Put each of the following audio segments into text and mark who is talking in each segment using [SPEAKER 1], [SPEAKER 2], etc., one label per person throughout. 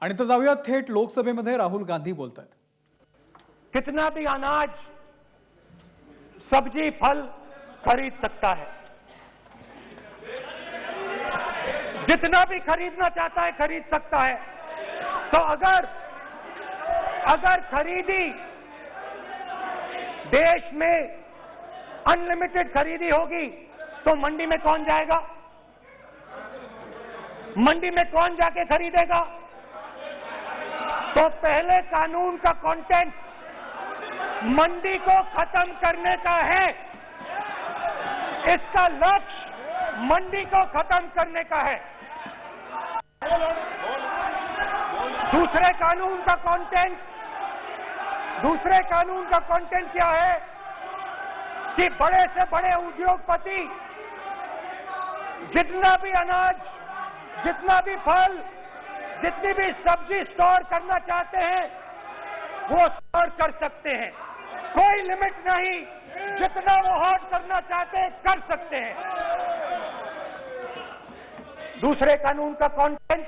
[SPEAKER 1] आणि तर जाऊया थेट लोकसभेमध्ये राहुल गांधी बोलतायत।
[SPEAKER 2] कितना भी अनाज सब्जी फल खरीद सकता है, जितना भी खरीदना चाहता है खरीद सकता है। तो अगर खरीदी देश में अनलिमिटेड खरीदी होगी तो मंडी में कौन जाएगा? मंडी में कौन जाके खरीदेगा? तो पहले कानून का कंटेंट मंडी को खत्म करने का है। इसका लक्ष्य मंडी को खत्म करने का है। दूसरे कानून का कंटेंट क्या है कि बड़े से बड़े उद्योगपति जितना भी अनाज, जितना भी फल, जितनी भी सब्जी स्टोर करना चाहते हैं वो स्टोर कर सकते हैं। कोई लिमिट नहीं, जितना वो होल्ड करना चाहते हैं कर सकते हैं। दूसरे कानून का कंटेंट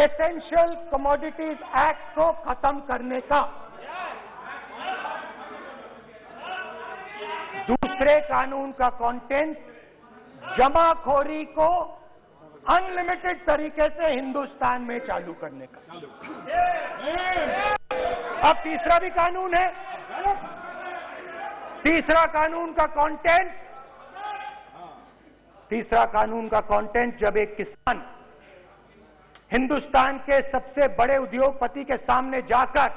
[SPEAKER 2] एसेंशियल कमोडिटीज एक्ट को खत्म करने का। दूसरे कानून का कंटेंट जमाखोरी को अनलिमिटेड तरीके से हिंदुस्तान में चालू करने का। अब तीसरा भी कानून है। तीसरा कानून का कंटेंट जब एक किसान हिंदुस्तान के सबसे बड़े उद्योगपति के सामने जाकर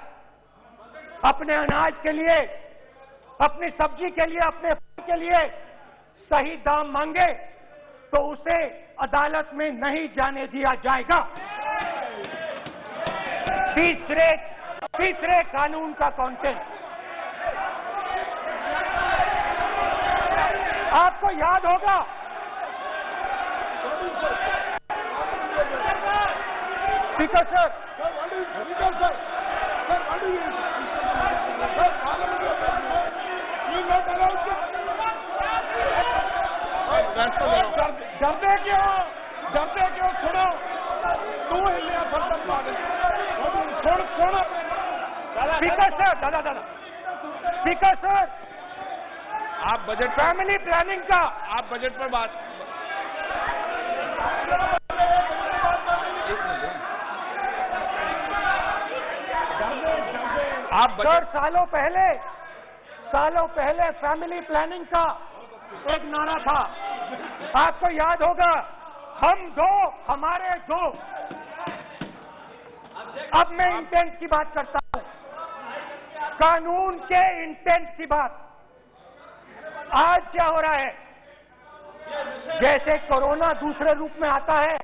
[SPEAKER 2] अपने अनाज के लिए, अपनी सब्जी के लिए, अपने फल के लिए सही दाम मांगे तो उसे अदालत में नहीं जाने दिया जाएगा। तीसरे कानून का कंटेंट आपको याद होगा, स्पीकर सर, डरते क्यों? छोड़ो, तू हिलिया छोड़। स्पीकर सर, दादा स्पीकर सर,
[SPEAKER 3] आप बजट
[SPEAKER 2] फैमिली प्लानिंग का,
[SPEAKER 3] आप बजट पर बात आप
[SPEAKER 2] सर, सालों पहले फैमिली प्लानिंग का एक नारा था, आपको याद होगा, हम दो हमारे दो। अब मैं इंटेंट की बात करता हूं, कानून के इंटेंट की बात। आज क्या हो रहा है, जैसे कोरोना दूसरे रूप में आता है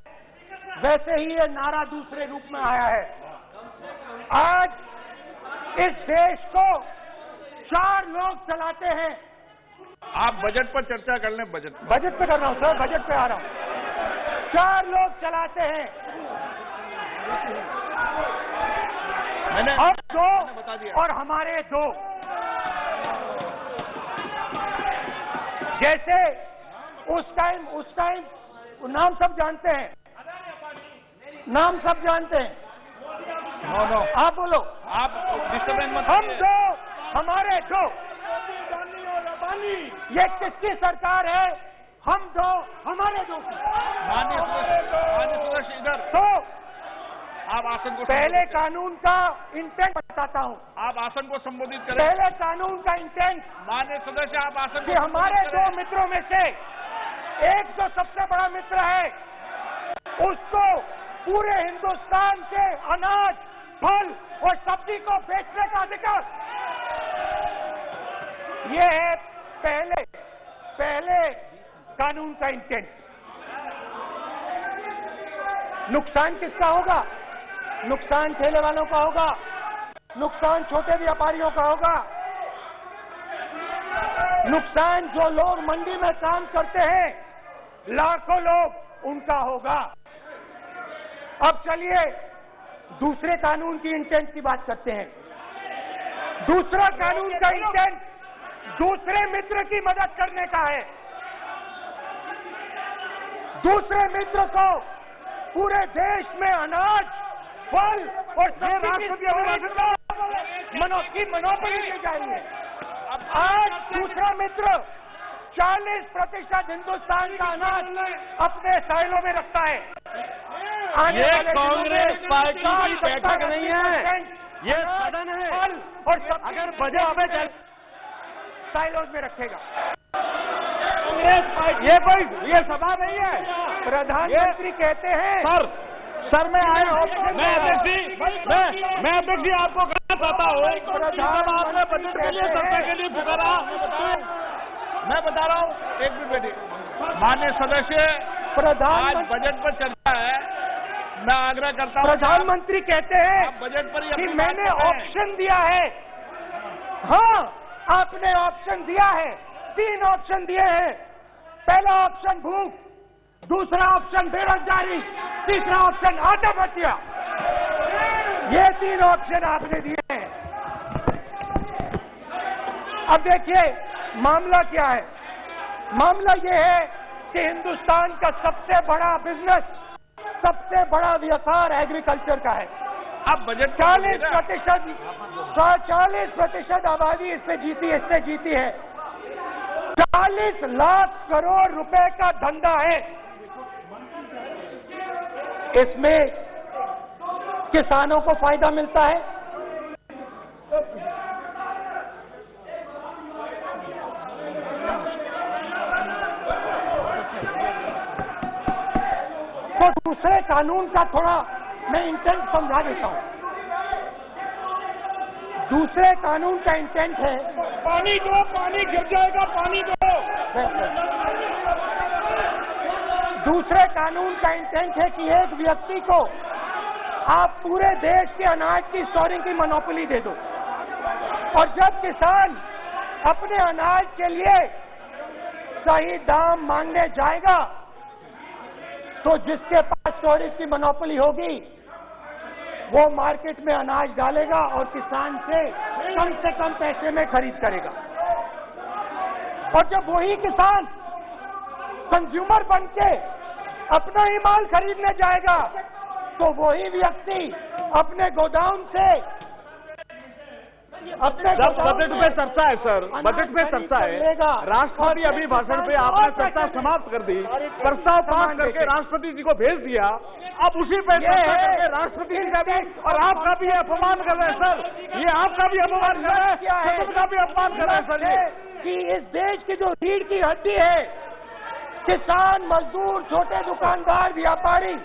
[SPEAKER 2] वैसे ही ये नारा दूसरे रूप में आया है। आज इस देश को 4 लोग चलाते हैं।
[SPEAKER 3] आप बजट पर चर्चा कर लें। बजट
[SPEAKER 2] पे कर रहा हूं सर, बजट पे आ रहा हूं। 4 लोग चलाते हैं, अब 2 और हमारे 2। जैसे उस टाइम नाम सब जानते हैं, नो, आप बोलो,
[SPEAKER 3] आप डिस्टर्बेंस मत।
[SPEAKER 2] हम 2 हमारे 2, ये किसकी सरकार है? हम 2 हमारे 2।
[SPEAKER 3] माननीय सदस्य इधर,
[SPEAKER 2] तो
[SPEAKER 3] आप आसन को
[SPEAKER 2] पहले कानून का इंटेंट बताता हूं।
[SPEAKER 3] आप आसन को संबोधित करें।
[SPEAKER 2] पहले कानून का इंटेंट,
[SPEAKER 3] माननीय सदस्य आप आसन
[SPEAKER 2] कि हमारे 2 मित्रों में से एक जो सबसे बड़ा मित्र है उसको पूरे हिंदुस्तान के अनाज, फल और सब्जी को बेचने का अधिकार। ये है पहले कानून का इंटेंट। नुकसान किसका होगा? नुकसान ठेले वालों का होगा, नुकसान छोटे व्यापारियों का होगा, नुकसान जो लोग मंडी में काम करते हैं, लाखों लोग, उनका होगा। अब चलिए दूसरे कानून की इंटेंट की बात करते हैं। दूसरा कानून का इंटेंट दूसरे मित्र की मदद करने का है। दूसरे मित्र को पूरे देश में अनाज, फल और सब्जी की मोनोपोली दी जाएगी। आज दूसरा मित्र 40% हिंदुस्तान का अनाज अपने साइलों में रखता है।
[SPEAKER 3] ये कांग्रेस पार्टी की बैठक नहीं है, ये सदन है।
[SPEAKER 2] फल और
[SPEAKER 3] अगर बजट में
[SPEAKER 2] साइलों में रखेगा।
[SPEAKER 3] ये सभा नहीं है।
[SPEAKER 2] प्रधानमंत्री कहते हैं
[SPEAKER 3] सर मैं अध्यक्ष जी आपको कहना चाहता हूँ, जब आपने बजट के लिए चर्चा के लिए पुकारा, मैं बता रहा हूँ, एक मिनट बैठिए। माननीय सदस्य, आज बजट पर चर्चा है, मैं आग्रह करता हूँ।
[SPEAKER 2] प्रधानमंत्री कहते हैं
[SPEAKER 3] बजट पर
[SPEAKER 2] कि मैंने ऑप्शन दिया है। हाँ, आपने ऑप्शन दिया है, 3 ऑप्शन दिए हैं। पहला ऑप्शन भूख, दूसरा ऑप्शन बेरोजगारी, तीसरा ऑप्शन आत्महत्या। ये 3 ऑप्शन आपने दिए हैं। अब देखिए मामला क्या है। मामला ये है कि हिंदुस्तान का सबसे बड़ा बिजनेस, सबसे बड़ा व्यापार एग्रीकल्चर का है।
[SPEAKER 3] अब बजट
[SPEAKER 2] 40% आबादी इससे जीती है। 40 लाख करोड़ रुपए का धंधा है। इसमें किसानों को फायदा मिलता है, तो दूसरे कानून का थोड़ा मैं इंटेंट समझा देता हूं। दूसरे कानून का इंटेंट है,
[SPEAKER 3] पानी दो, पानी गिर जाएगा, पानी दो।
[SPEAKER 2] दूसरे कानून का इंटेंट है कि एक व्यक्ति को आप पूरे देश के अनाज की स्टोरिंग की मोनोपोली दे दो, और जब किसान अपने अनाज के लिए सही दाम मांगने जाएगा तो जिसके पास स्टोरेज की मोनोपोली होगी वो मार्केट में अनाज डालेगा और किसान से कम पैसे में खरीद करेगा। और जब वही किसान कंज्यूमर बन के अपना ही माल खरीदने जाएगा तो वही व्यक्ति अपने गोदाम से
[SPEAKER 3] बजट पे चर्चा है सर, बजट पे चर्चा है। राष्ट्रपति अभी भाषण पे आपने चर्चा समाप्त कर दी, प्रस्ताव पास करके राष्ट्रपति जी को भेज दिया। अब उसी पे चर्चा करके राष्ट्रपति जी का भी और आपका भी अपमान कर रहे हैं सर। ये आपका भी अपमान कर रहे हैं, सबका भी अपमान कर रहे हैं सर। ये
[SPEAKER 2] कि इस देश की जो रीढ़ की हड्डी है, किसान, मजदूर, छोटे दुकानदार, व्यापारी,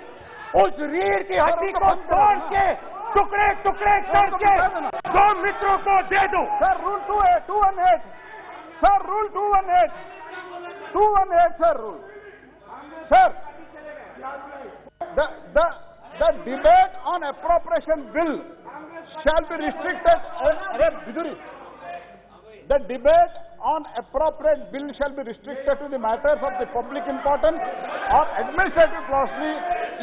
[SPEAKER 2] उस रीढ़ की हड्डी को तोड़ के टुकड़े टुकड़े करके 2 मित्रों को दे दो।
[SPEAKER 3] Sir rule 218 sir, rule 218 sir, rule sir, the debate on appropriation bill shall be restricted. The debate on appropriate bill shall be restricted to the matters of the public importance or administrative costly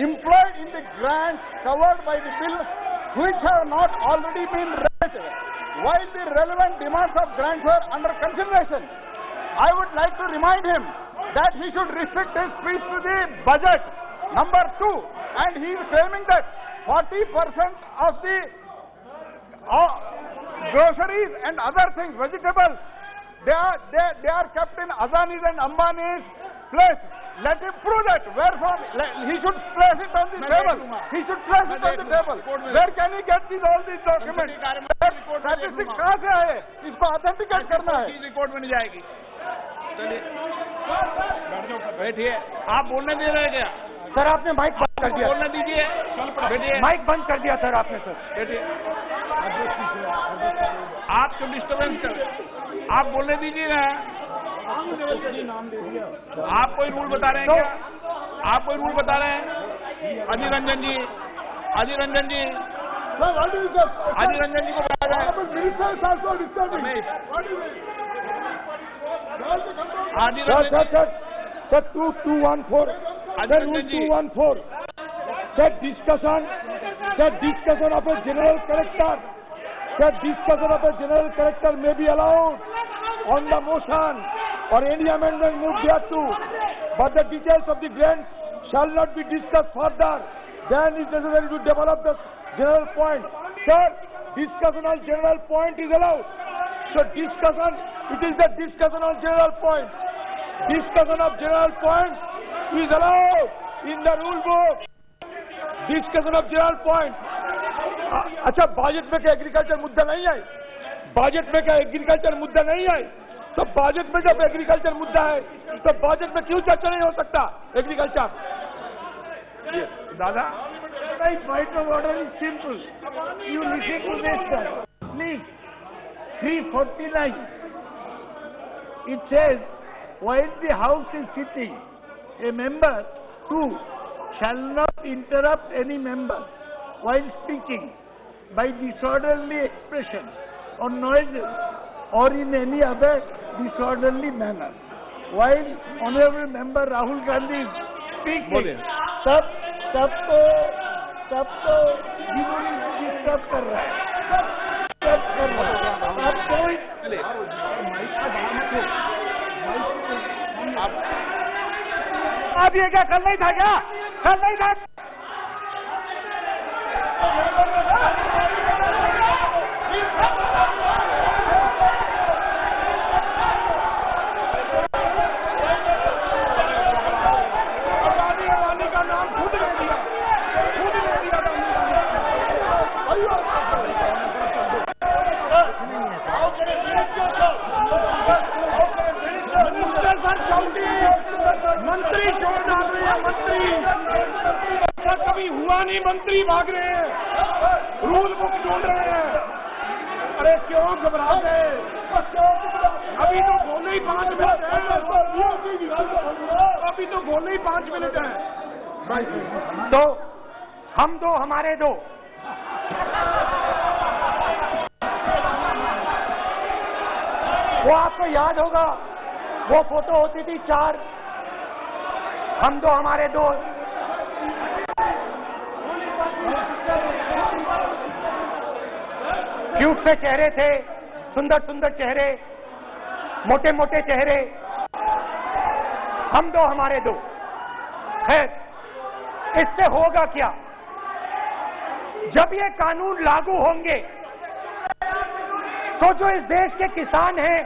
[SPEAKER 3] employed in the grants covered by the bill, which have not already been raised, while the relevant demands of grants were under consideration. I would like to remind him that he should restrict his speech to the budget, number 2, and he is claiming that 40% of the groceries and other things, vegetables, they are kept in Adani's and Ambani's place. Let him prove that. Wherefore, he should place it on the table. He should place it on the table. Where can he get all these documents? Statistics कहाँ से आए? इसको authenticate करना है। Report में नहीं जाएगी। चलिए, बैठिए। आप बोलने दे रहे हैं क्या?
[SPEAKER 2] सर आपने माइक बंद कर दिया।
[SPEAKER 3] बोलने दीजिए। बैठिए।
[SPEAKER 2] माइक बंद कर दिया सर आपने। सर
[SPEAKER 3] बैठिए। आप तो डिस्टर्बेंस कर, आप बोलने दीजिए ना। आप कोई रूल बता रहे हैं क्या? आप कोई रूल बता रहे हैं? अधीर रंजन जी, अधीर रंजन जी, अधीर रंजन जी को बता रहे हैं।
[SPEAKER 2] Sir, 214. Sir, rule 214. Sir, discussion of a general character. Sir, discussion of a general character may be allowed on the motion or any amendment moved thereto, but the details of the grants shall not be discussed further. Then it is necessary to develop the general point. Sir, discussion on general point is allowed. So discussion, it is the discussion on general point. Discussion of general point is allowed in the rule book. Discussion of general point. अच्छा, budget में क्या agriculture मुद्दा नहीं है? Budget में क्या agriculture मुद्दा नहीं है? तो बजट में जब एग्रीकल्चर मुद्दा है तो बजट में क्यों चर्चा नहीं हो सकता एग्रीकल्चर? दादा, point of order is simple. You listen to this, sir. Please, 349. It says, while the House is sitting, a member too shall not interrupt any member while speaking by disorderly expression or noises or in any other disorderly manner. While Honorable Member Rahul Gandhi is speaking, सबको disturb कर रहा है, आप ये क्या कल नहीं था क्या? कल नहीं था? मंत्री छोड़ डाल रहे हैं, मंत्री ऐसा कभी हुआ नहीं, मंत्री भाग रहे हैं, रूल बुक ढूंढ रहे हैं। अरे क्यों घबरा गए? अभी तो बोले ही 5 मिनट है, अभी तो बोले ही 5 मिनट है। तो हम दो हमारे दो, वो आपको याद होगा, वो फोटो होती थी 4, हम दो हमारे दो। क्यूट से चेहरे थे, सुंदर सुंदर चेहरे, मोटे मोटे चेहरे, हम दो हमारे दो। खैर, इससे होगा क्या? जब ये कानून लागू होंगे तो जो इस देश के किसान हैं,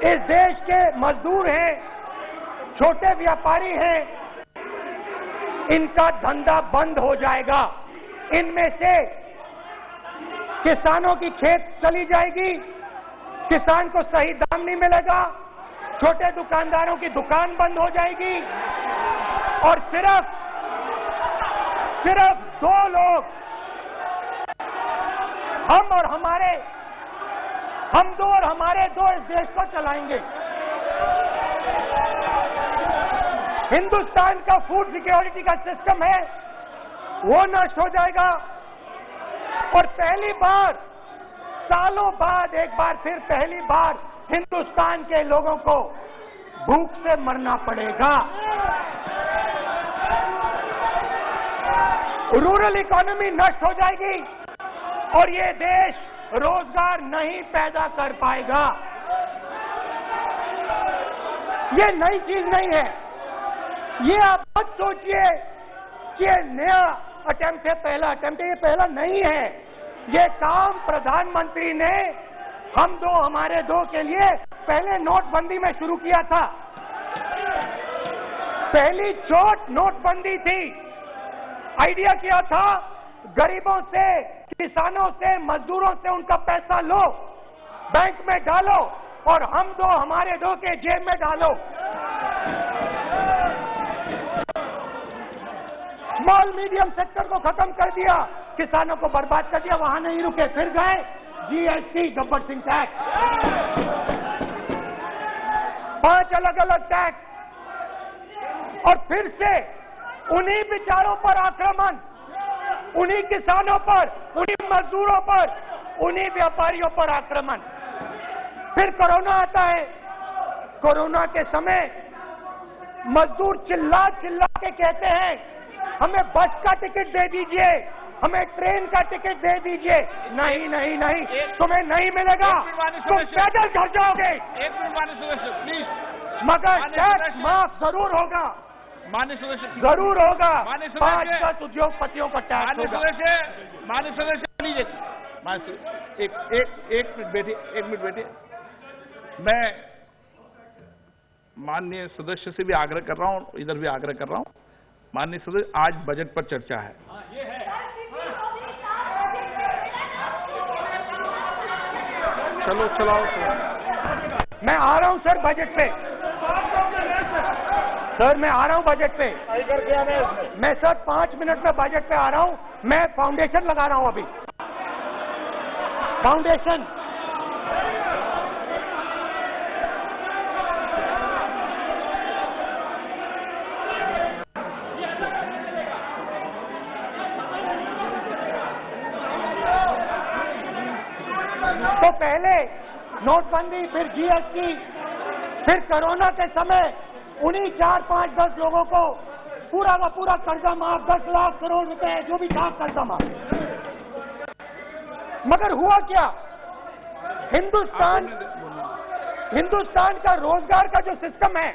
[SPEAKER 2] इस देश के मजदूर हैं, छोटे व्यापारी हैं, इनका धंधा बंद हो जाएगा। इनमें से किसानों की खेत चली जाएगी, किसान को सही दाम नहीं मिलेगा, छोटे दुकानदारों की दुकान बंद हो जाएगी और सिर्फ 2 लोग, हम दो और हमारे दो इस देश को चलाएंगे। हिंदुस्तान का फूड सिक्योरिटी का सिस्टम है, वो नष्ट हो जाएगा और पहली बार सालों बाद एक बार फिर पहली बार हिंदुस्तान के लोगों को भूख से मरना पड़ेगा। रूरल इकोनॉमी नष्ट हो जाएगी और ये देश रोजगार नहीं पैदा कर पाएगा। ये नई चीज नहीं है, ये आप मत सोचिए कि ये नया अटेम्प्ट है, पहला अटेम्प्ट है, ये पहला नहीं है। ये काम प्रधानमंत्री ने हम दो हमारे दो के लिए पहले नोटबंदी में शुरू किया था। पहली चोट नोटबंदी थी। आइडिया किया था गरीबों से, किसानों से, मजदूरों से उनका पैसा लो, बैंक में डालो और हम दो हमारे दो के जेब में डालो। स्मॉल मीडियम सेक्टर को खत्म कर दिया, किसानों को बर्बाद कर दिया। वहां नहीं रुके, फिर गए जीएसटी, गब्बर सिंह टैक्स, 5 अलग अलग टैक्स और फिर से उन्हीं बेचारों पर आक्रमण, उन्हीं किसानों पर, उन्हीं मजदूरों पर, उन्हीं व्यापारियों पर आक्रमण। फिर कोरोना आता है। कोरोना के समय मजदूर चिल्ला चिल्ला के कहते हैं हमें बस का टिकट दे दीजिए, हमें ट्रेन का टिकट दे दीजिए। नहीं नहीं नहीं, तुम्हें नहीं मिलेगा, तुम पैदल घर जाओगे।
[SPEAKER 4] एक मिनट प्लीज।
[SPEAKER 2] मगर टैक्स माफ जरूर होगा,
[SPEAKER 3] माननीय सदस्य,
[SPEAKER 2] जरूर होगा।
[SPEAKER 3] माननीय सदस्य,
[SPEAKER 2] 5-10 उद्योगपतियों का टैक्स
[SPEAKER 3] माननीय
[SPEAKER 2] होगा।
[SPEAKER 3] सदस्य, एक मिनट बैठिए। मैं माननीय सदस्य से भी आग्रह कर रहा हूं, इधर भी आग्रह कर रहा हूं। माननीय सदस्य, आज बजट पर चर्चा है। चलाओ।
[SPEAKER 2] मैं आ रहा हूं सर बजट पे, सर मैं आ रहा हूं बजट पे। मैं सर 5 मिनट में बजट पे आ रहा हूं। मैं फाउंडेशन लगा रहा हूं अभी, फाउंडेशन। तो पहले नोटबंदी, फिर जीएसटी, फिर कोरोना के समय उन्हीं 4, 5, 10 लोगों को पूरा का पूरा कर्जा माफ, 10 लाख करोड़ रुपए जो भी था कर्जा माफ। मगर हुआ क्या? हिंदुस्तान का रोजगार का जो सिस्टम है,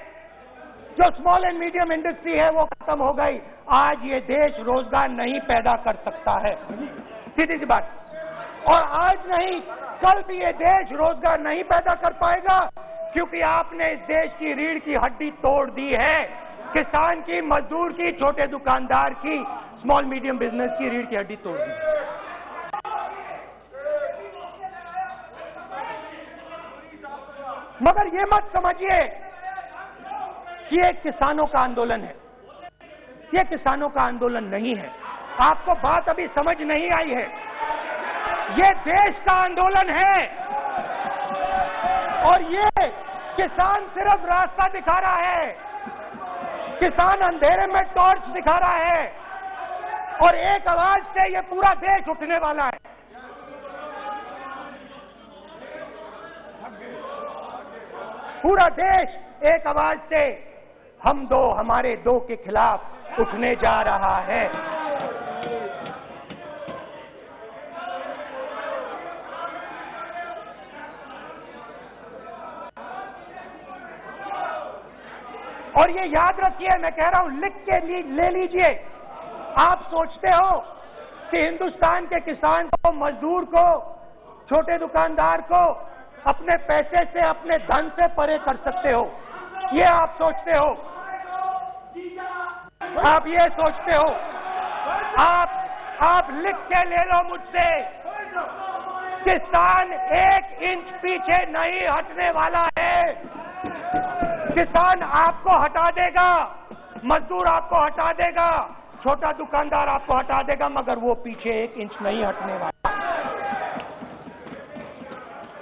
[SPEAKER 2] जो स्मॉल एंड मीडियम इंडस्ट्री है, वो खत्म हो गई। आज ये देश रोजगार नहीं पैदा कर सकता है, सीधी सी बात। और आज नहीं, कल भी ये देश रोजगार नहीं पैदा कर पाएगा, क्योंकि आपने इस देश की रीढ़ की हड्डी तोड़ दी है। किसान की, मजदूर की, छोटे दुकानदार की, स्मॉल मीडियम बिजनेस की रीढ़ की हड्डी तोड़ दी। मगर ये मत समझिए कि ये किसानों का आंदोलन है। ये किसानों का आंदोलन नहीं है। आपको बात अभी समझ नहीं आई है। ये देश का आंदोलन है। और ये किसान सिर्फ रास्ता दिखा रहा है, किसान अंधेरे में टॉर्च दिखा रहा है, और एक आवाज से ये पूरा देश उठने वाला है। पूरा देश एक आवाज से हम दो, हमारे दो के खिलाफ उठने जा रहा है। और ये याद रखिए, मैं कह रहा हूं, लिख के ले लीजिए। आप सोचते हो कि हिंदुस्तान के किसान को, मजदूर को, छोटे दुकानदार को अपने पैसे से, अपने धन से परे कर सकते हो, ये आप सोचते हो। आप ये सोचते हो। आप लिख के ले लो मुझसे, किसान 1 इंच पीछे नहीं हटने वाला है। किसान आपको हटा देगा, मजदूर आपको हटा देगा, छोटा दुकानदार आपको हटा देगा, मगर वो पीछे 1 इंच नहीं हटने वाला।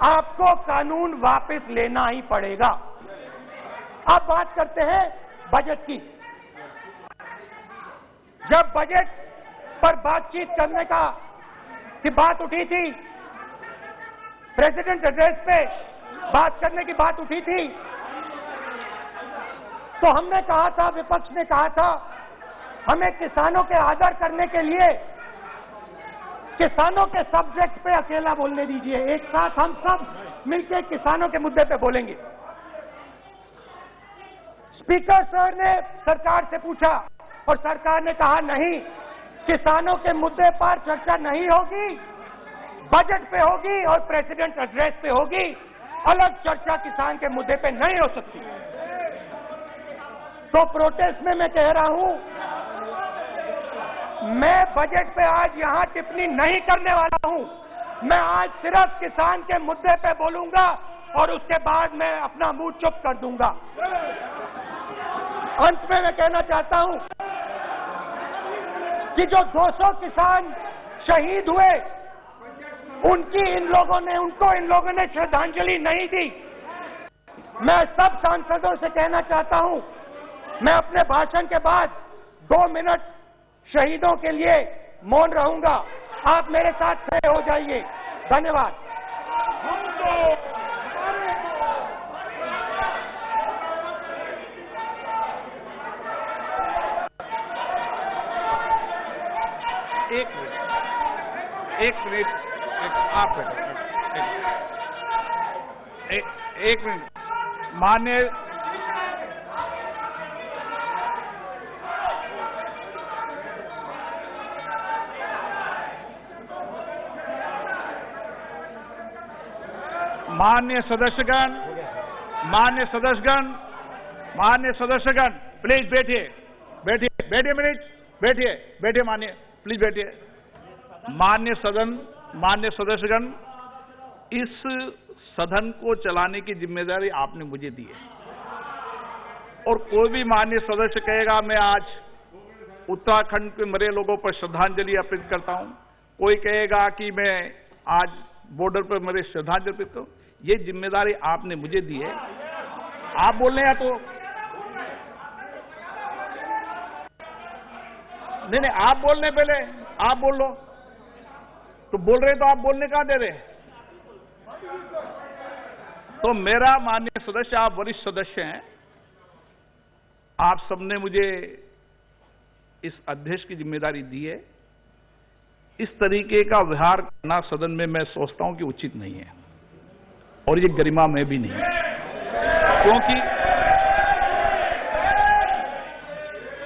[SPEAKER 2] आपको कानून वापस लेना ही पड़ेगा। अब बात करते हैं बजट की। जब बजट पर बातचीत करने की बात उठी थी, प्रेसिडेंट एड्रेस पे बात करने की बात उठी थी, तो हमने कहा था, विपक्ष ने कहा था, हमें किसानों के आदर करने के लिए किसानों के सब्जेक्ट पे अकेला बोलने दीजिए। एक साथ हम सब मिलकर किसानों के मुद्दे पे बोलेंगे। स्पीकर सर ने सरकार से पूछा और सरकार ने कहा नहीं, किसानों के मुद्दे पर चर्चा नहीं होगी, बजट पे होगी और प्रेसिडेंट एड्रेस पे होगी। अलग चर्चा किसान के मुद्दे पे नहीं हो सकती। तो प्रोटेस्ट में मैं कह रहा हूं, मैं बजट पे आज यहां टिप्पणी नहीं करने वाला हूं। मैं आज सिर्फ किसान के मुद्दे पे बोलूंगा और उसके बाद मैं अपना मुंह चुप कर दूंगा। अंत में मैं कहना चाहता हूं कि जो 200 किसान शहीद हुए, उनको इन लोगों ने श्रद्धांजलि नहीं दी। मैं सब सांसदों से कहना चाहता हूं, मैं अपने भाषण के बाद 2 मिनट शहीदों के लिए मौन रहूंगा। आप मेरे साथ खड़े हो जाइए। धन्यवाद।
[SPEAKER 3] एक मिनट, आप एक मिनट। माननीय माननीय सदस्यगण, प्लीज बैठिए, मिनट, बैठिए माननीय, प्लीज बैठिए। माननीय सदस्यगण, इस सदन को चलाने की जिम्मेदारी आपने मुझे दी है और कोई भी माननीय सदस्य कहेगा मैं आज उत्तराखंड के मरे लोगों पर श्रद्धांजलि अर्पित करता हूं, कोई कहेगा कि मैं आज बॉर्डर पर मरे श्रद्धांजलि अर्पित करूं, ये जिम्मेदारी आपने मुझे दी है। आप बोल रहे हैं तो नहीं, आप बोलने पहले, आप बोल लो, तो बोल रहे तो आप बोलने कहां दे रहे? तो मेरा माननीय सदस्य, आप वरिष्ठ सदस्य हैं, आप सबने मुझे इस अध्यक्ष की जिम्मेदारी दी है। इस तरीके का व्यवहार करना सदन में मैं सोचता हूं कि उचित नहीं है और ये गरिमा में भी नहीं है, क्योंकि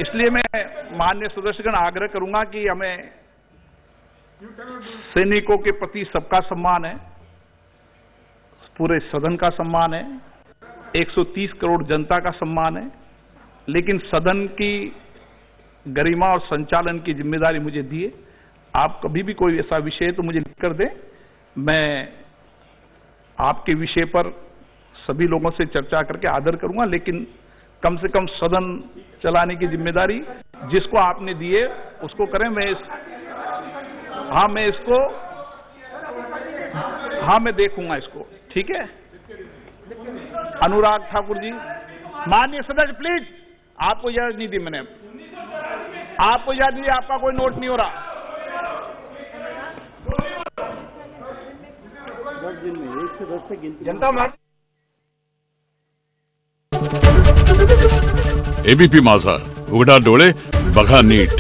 [SPEAKER 3] इसलिए मैं माननीय सदस्यगण आग्रह करूंगा कि हमें सैनिकों के प्रति सबका सम्मान है, पूरे सदन का सम्मान है, 130 करोड़ जनता का सम्मान है, लेकिन सदन की गरिमा और संचालन की जिम्मेदारी मुझे दी है। आप कभी भी कोई ऐसा विषय तो मुझे लिख कर दें, मैं आपके विषय पर सभी लोगों से चर्चा करके आदर करूंगा, लेकिन कम से कम सदन चलाने की जिम्मेदारी जिसको आपने दी है उसको करें। मैं देखूंगा इसको, ठीक है। अनुराग ठाकुर जी, माननीय सदस्य प्लीज, आपको याद नहीं दी मैंने, आपको याद नहीं, आपका कोई नोट नहीं हो रहा। जनता
[SPEAKER 4] एबीपी माझा, उघडा डोळे बघा नीट।